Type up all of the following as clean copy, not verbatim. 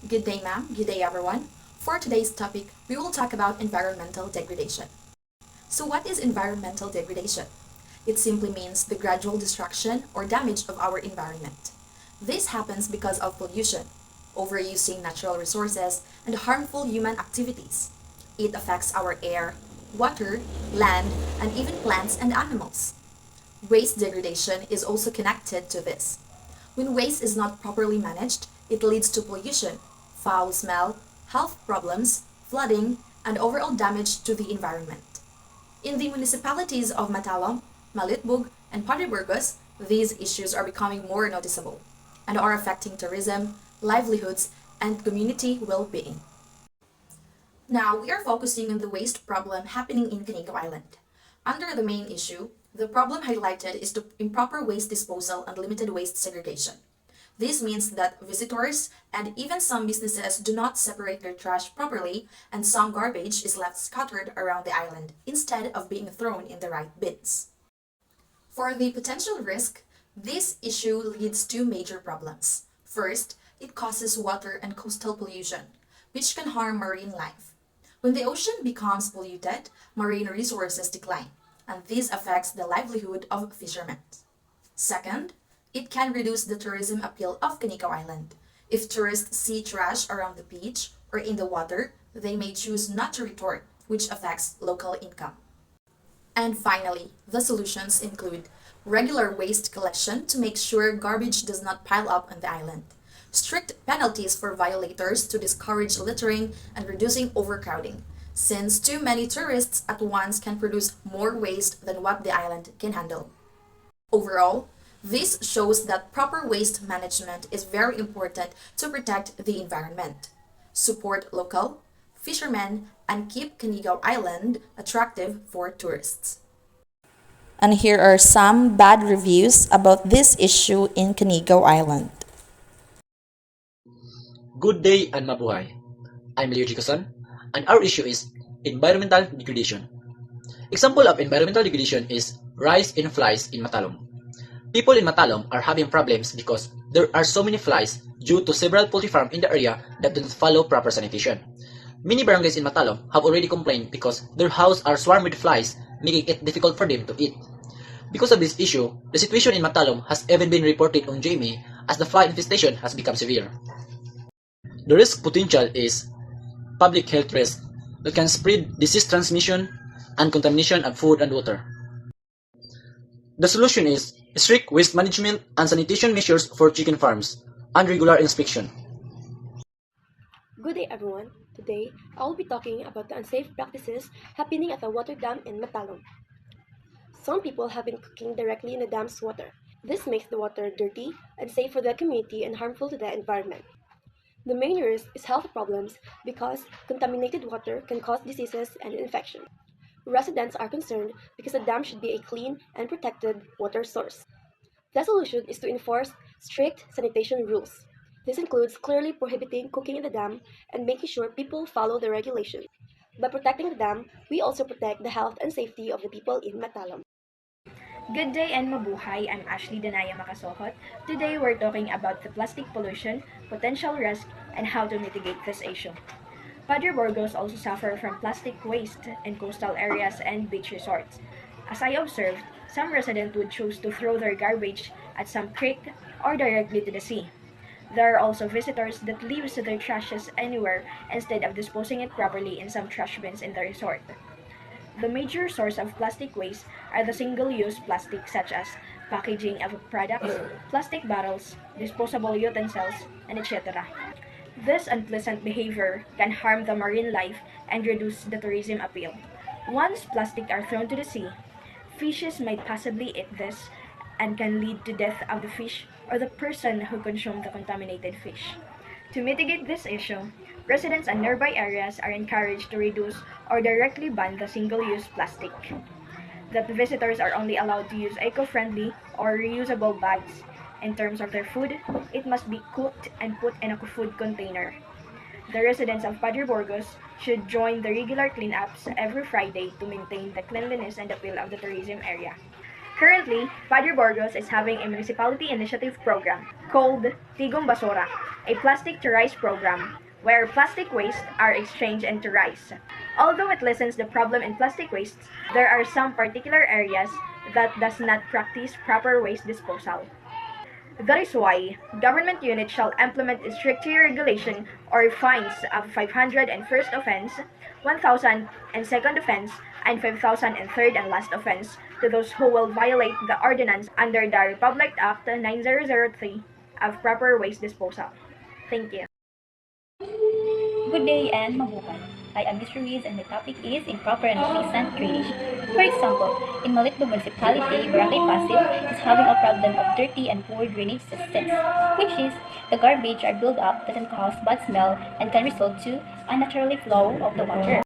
Good day, ma'am. Good day, everyone. For today's topic, we will talk about environmental degradation. So, what is environmental degradation? It simply means the gradual destruction or damage of our environment. This happens because of pollution, overusing natural resources, and harmful human activities. It affects our air, water, land, and even plants and animals. Waste degradation is also connected to this. When waste is not properly managed, it leads to pollution, foul smell, health problems, flooding, and overall damage to the environment. In the municipalities of Matalom, Malitbug, and Padre Burgos, these issues are becoming more noticeable and are affecting tourism, livelihoods, and community well-being. Now, we are focusing on the waste problem happening in Canigo Island. Under the main issue, the problem highlighted is the improper waste disposal and limited waste segregation. This means that visitors and even some businesses do not separate their trash properly, and some garbage is left scattered around the island instead of being thrown in the right bins. For the potential risk, this issue leads to major problems. First, it causes water and coastal pollution, which can harm marine life. When the ocean becomes polluted, marine resources decline, and this affects the livelihood of fishermen. Second, it can reduce the tourism appeal of Canico Island. If tourists see trash around the beach or in the water, they may choose not to return, which affects local income. And finally, the solutions include regular waste collection to make sure garbage does not pile up on the island, strict penalties for violators to discourage littering and reducing overcrowding, since too many tourists at once can produce more waste than what the island can handle. Overall, this shows that proper waste management is very important to protect the environment, support local fishermen, and keep Canigo Island attractive for tourists. And here are some bad reviews about this issue in Canigo Island. Good day and mabuhay. I'm Leo Jicoson, and our issue is environmental degradation. Example of environmental degradation is rise in flies in Matalom. People in Matalom are having problems because there are so many flies due to several poultry farms in the area that do not follow proper sanitation. Many barangays in Matalom have already complained because their houses are swarmed with flies, making it difficult for them to eat. Because of this issue, the situation in Matalom has even been reported on GMA as the fly infestation has become severe. The risk potential is public health risk that can spread disease transmission and contamination of food and water. The solution is strict waste management and sanitation measures for chicken farms and regular inspection. Good day everyone. Today, I will be talking about the unsafe practices happening at the water dam in Matalom. Some people have been cooking directly in the dam's water. This makes the water dirty, unsafe for the community, and harmful to the environment. The main risk is health problems because contaminated water can cause diseases and infection. Residents are concerned because the dam should be a clean and protected water source. The solution is to enforce strict sanitation rules. This includes clearly prohibiting cooking in the dam and making sure people follow the regulations. By protecting the dam, we also protect the health and safety of the people in Matalam. Good day and mabuhay, I'm Ashley Danaya Makasohot. Today we're talking about the plastic pollution, potential risk, and how to mitigate this issue. Padre Burgos also suffer from plastic waste in coastal areas and beach resorts. As I observed, some residents would choose to throw their garbage at some creek or directly to the sea. There are also visitors that leave their trashes anywhere instead of disposing it properly in some trash bins in the resort. The major source of plastic waste are the single-use plastics such as packaging of products, plastic bottles, disposable utensils, and etc. This unpleasant behavior can harm the marine life and reduce the tourism appeal. Once plastic are thrown to the sea, fishes might possibly eat this and can lead to death of the fish or the person who consumed the contaminated fish. To mitigate this issue, residents and nearby areas are encouraged to reduce or directly ban the single-use plastic. That visitors are only allowed to use eco-friendly or reusable bags. In terms of their food, it must be cooked and put in a food container. The residents of Padre Burgos should join the regular cleanups every Friday to maintain the cleanliness and appeal of the tourism area. Currently, Padre Burgos is having a municipality initiative program called Tigong Basura, a plastic to rice program where plastic waste are exchanged into rice. Although it lessens the problem in plastic wastes, there are some particular areas that does not practice proper waste disposal. That is why government units shall implement stricter regulation or fines of 500 and first offense, 1,000 and second offense, and 5,000 and third and last offense to those who will violate the ordinance under the Republic Act 9003 of proper waste disposal. Thank you. Good day and mabuhay. I am Miss Ruiz and my topic is improper and pleasant drainage. For example, in Malitlo Municipality, Barangay Pasig is having a problem of dirty and poor drainage systems, which is the garbage are built up that can cause bad smell and can result to unnaturally flow of the water.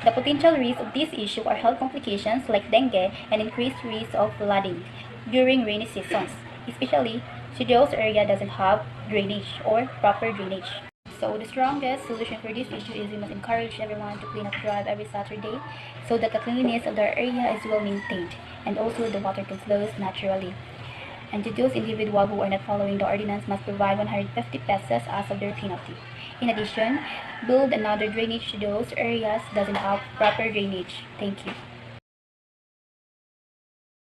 The potential risks of this issue are health complications like dengue and increased risk of flooding during rainy seasons, especially if those area doesn't have drainage or proper drainage. So the strongest solution for this issue is we must encourage everyone to clean up drive every Saturday so that the cleanliness of their area is well maintained and also the water can flow naturally. And to those individuals who are not following the ordinance must provide 150 pesos as of their penalty. In addition, build another drainage to those areas doesn't have proper drainage. Thank you.